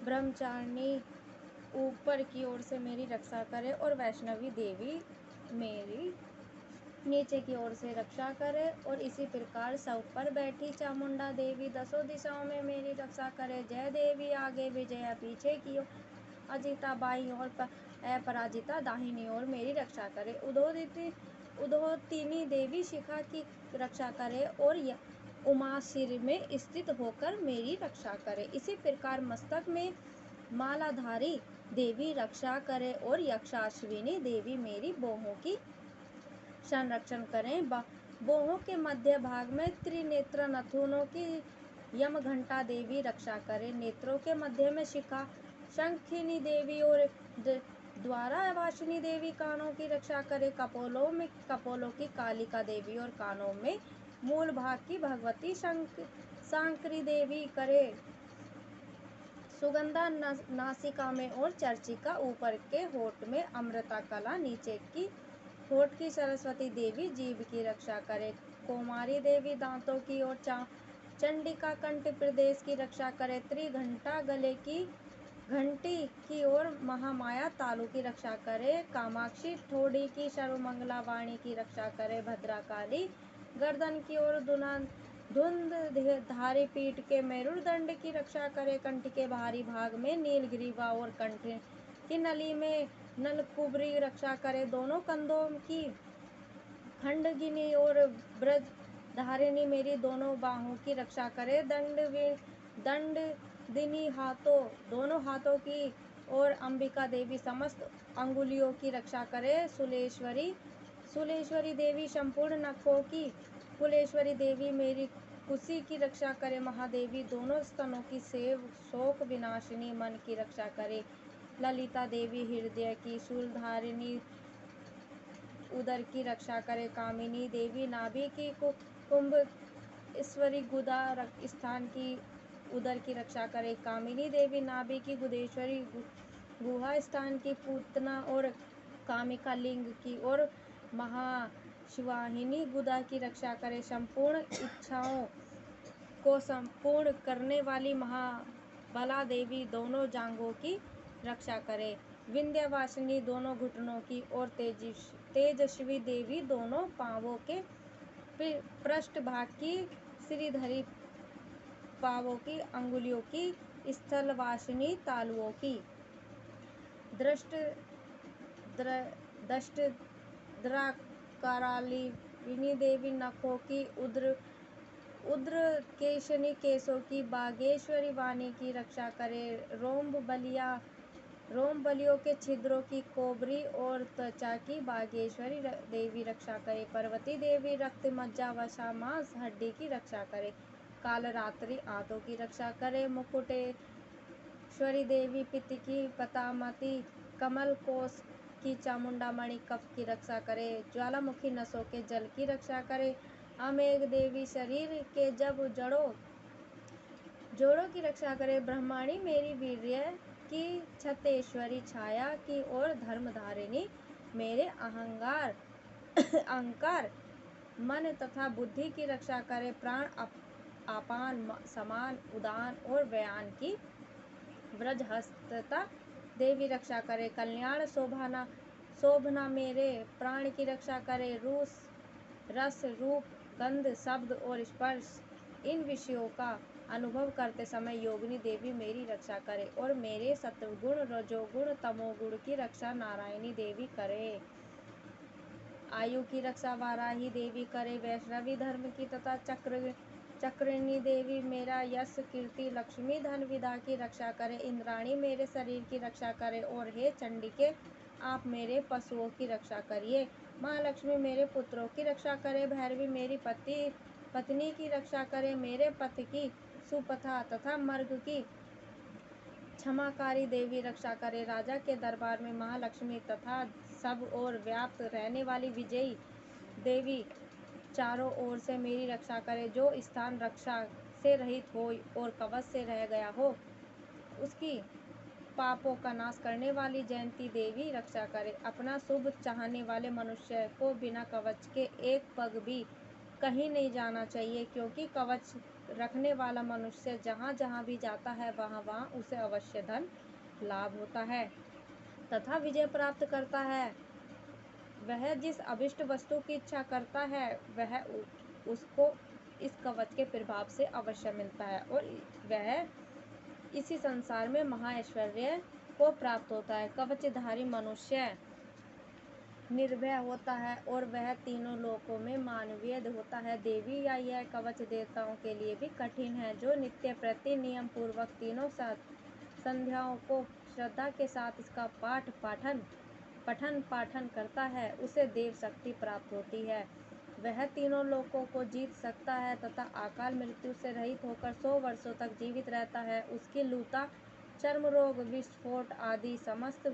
ब्रह्मचारिणी ऊपर की ओर से मेरी रक्षा करे और वैष्णवी देवी मेरी नीचे की ओर से रक्षा करे। और इसी प्रकार सब पर बैठी चामुंडा देवी दसों दिशाओं में मेरी रक्षा करे। जय देवी आगे विजया पीछे की ओर, अजिता बाईं ओर अपराजिता दाहिनी ओर मेरी रक्षा करे। उदोतिनी देवी शिखा की रक्षा करे और उमा सिर में स्थित होकर मेरी रक्षा करे। इसी प्रकार मस्तक में मालाधारी देवी रक्षा करे और यक्षाश्विनी देवी मेरी बाहों की संरक्षण करें। बाहों के मध्य भाग में त्रिनेत्र नथुनों की यमघंटा देवी रक्षा करे। नेत्रों के मध्य में शिखा शंखिनी देवी और द्वारा वासिनी देवी कानों की रक्षा करे। कपोलों की कालिका देवी और कानों में मूल भाग की भगवती सांकरी देवी करे। सुगंधा नासिका में और चर्चिका ऊपर के होठ में अमृता कला, नीचे की होठ की सरस्वती देवी जीभ की रक्षा करे। कौमारी देवी दांतों की और चंडिका कंठ प्रदेश की रक्षा करे। त्रिघंटा गले की घंटी की ओर महामाया तालु की रक्षा करे। कामाक्षी ठोड़ी की सर्वमंगला वाणी की रक्षा करे। भद्रकाली गर्दन की ओर धुंध धारी पीठ के मेरुदंड की रक्षा करे। कंठ के बाहरी भाग में नीलग्रीवा और कंठ की नली में नलकुबरी रक्षा करे। दोनों कंधों की खंडगिनी और ब्रज धारिणी मेरी दोनों बाहों की रक्षा करे। दंडदिनी दोनों हाथों की और अंबिका देवी समस्त अंगुलियों की रक्षा करे। सुलेश्वरी देवी संपूर्ण नखों की, कुलेश्वरी देवी मेरी कुशी की रक्षा करे। महादेवी दोनों स्तनों की सेव शोक विनाशिनी मन की रक्षा करे। ललिता देवी हृदय की, शूलधारिणी उदर की रक्षा करे। कामिनी देवी नाभि की, कुंभ ईश्वरी गुदा स्थान की उदर की रक्षा करे। कामिनी देवी नाभि की, गुदेश्वरी गुहा स्थान की, पूतना और कामिका लिंग की और महाशिवाहिनी गुदा की रक्षा करे। संपूर्ण इच्छाओं को संपूर्ण करने वाली महाबला देवी दोनों जांघों की रक्षा करे। विंध्यवासिनी दोनों घुटनों की और तेजस्वी देवी दोनों पांवों के पृष्ठ भाग की, श्रीधरी पांवों की, अंगुलियों की, स्थलवासिनी तालुओं की, करालिनी देवी नखों की, उद्रकेशनी केशों की, बागेश्वरी वाणी की रक्षा करे। रोम बलियों के छिद्रों की, कोबरी और त्वचा की बागेश्वरी देवी रक्षा करे। पार्वती देवी रक्त मज्जा वसा मांस हड्डी की रक्षा करे। कालरात्रि आंतों की रक्षा करे। मुकुटेश्वरी देवी पित्त की, पतामती कमल कोश की, चामुंडा मणि कफ की रक्षा करे। ज्वालामुखी नसों के जल की रक्षा करे। अमेघ देवी शरीर के जोड़ों की रक्षा करे। ब्रह्माणी मेरी वीर्य की, छतेश्वरी छाया की और धर्मधारिणी मेरे अहंकार मन तथा बुद्धि की रक्षा करे। प्राण अपान समान उदान और व्यान की व्रजहस्ता देवी रक्षा करे। कल्याण शोभना मेरे प्राण की रक्षा करे। रस रूप गंध शब्द और स्पर्श इन विषयों का अनुभव करते समय योगिनी देवी मेरी रक्षा करे। और मेरे सत्वगुण रजोगुण तमोगुण की रक्षा नारायणी देवी करे। आयु की रक्षा वाराही देवी करे। वैष्णवी धर्म की तथा चक्रिणी देवी मेरा यश कीर्ति लक्ष्मी धन विद्या की रक्षा करे। इंद्राणी मेरे शरीर की रक्षा करे। और हे चंडिके आप मेरे पशुओं की रक्षा करिए। महालक्ष्मी मेरे पुत्रों की रक्षा करे। भैरवी मेरी पत्नी की रक्षा करे। मेरे पथ की सुपथा तथा मर्ग की क्षमाकारी देवी रक्षा करे। राजा के दरबार में महालक्ष्मी तथा सब ओर व्याप्त रहने वाली विजयी देवी चारों ओर से मेरी रक्षा करे। जो स्थान रक्षा से रहित हो और कवच से रह गया हो उसकी पापों का नाश करने वाली जयंती देवी रक्षा करे। अपना शुभ चाहने वाले मनुष्य को बिना कवच के एक पग भी कहीं नहीं जाना चाहिए, क्योंकि कवच रखने वाला मनुष्य जहाँ जहाँ भी जाता है वहाँ वहाँ उसे अवश्य धन लाभ होता है तथा विजय प्राप्त करता है। वह जिस अभिष्ट वस्तु की इच्छा करता है वह उसको इस कवच के प्रभाव से अवश्य मिलता है और वह इसी संसार में महाऐश्वर्य को प्राप्त होता है। कवचधारी मनुष्य निर्भय होता है और वह तीनों लोकों में मानवीय होता है। देवी या यह कवच देवताओं के लिए भी कठिन है। जो नित्य प्रति नियम पूर्वक तीनों संध्याओं को श्रद्धा के साथ इसका पठन पाठन करता है उसे देव शक्ति प्राप्त होती है। वह तीनों लोकों को जीत सकता है तथा अकाल मृत्यु से रहित होकर 100 वर्षों तक जीवित रहता है। उसकी लूता, चर्म रोग, विस्फोट आदि समस्त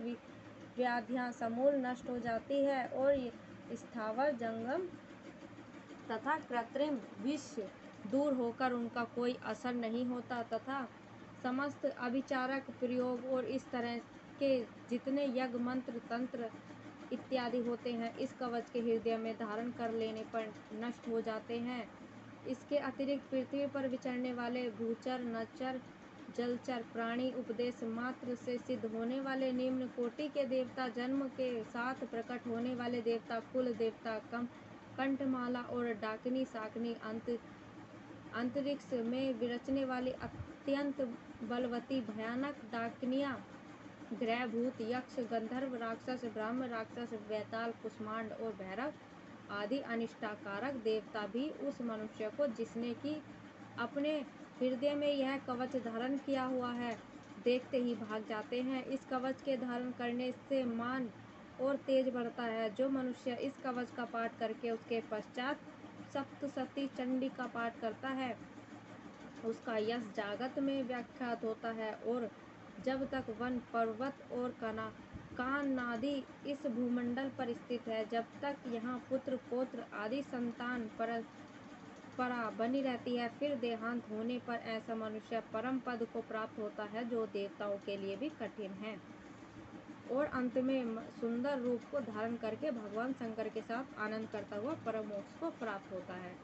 व्याधियां समूल नष्ट हो जाती है और स्थावर जंगम तथा कृत्रिम विष दूर होकर उनका कोई असर नहीं होता तथा समस्त अभिचारक प्रयोग और इस तरह के जितने यज्ञ मंत्र तंत्र इत्यादि होते हैं इस कवच के हृदय में धारण कर लेने पर नष्ट हो जाते हैं। इसके अतिरिक्त पृथ्वी पर विचरने वाले भूचर, नचर, जलचर प्राणी, उपदेश मात्र से सिद्ध होने वाले निम्न कोटि के देवता, जन्म के साथ प्रकट होने वाले देवता, कुल देवता, कंठमाला और डाकिनी शाकिनी, अंतरिक्ष में विरचने वाली अत्यंत बलवती भयानक डाकिनियां, ग्रह, भूत, यक्ष, गंधर्व, राक्षस, ब्रह्म राक्षस, बेताल, कुष्मांड और भैरव आदि अनिष्टकारक देवता भी उस मनुष्य को जिसने कि अपने हृदय में यह कवच धारण किया हुआ है देखते ही भाग जाते हैं। इस कवच के धारण करने से मान और तेज बढ़ता है। जो मनुष्य इस कवच का पाठ करके उसके पश्चात सप्तशती चंडी का पाठ करता है उसका यश जागत में व्याख्यात होता है और जब तक वन, पर्वत और काननादि इस भूमंडल पर स्थित है, जब तक यहाँ पुत्र पौत्र आदि संतान परा बनी रहती है, फिर देहांत होने पर ऐसा मनुष्य परम पद को प्राप्त होता है जो देवताओं के लिए भी कठिन है और अंत में सुंदर रूप को धारण करके भगवान शंकर के साथ आनंद करता हुआ परम मोक्ष को प्राप्त होता है।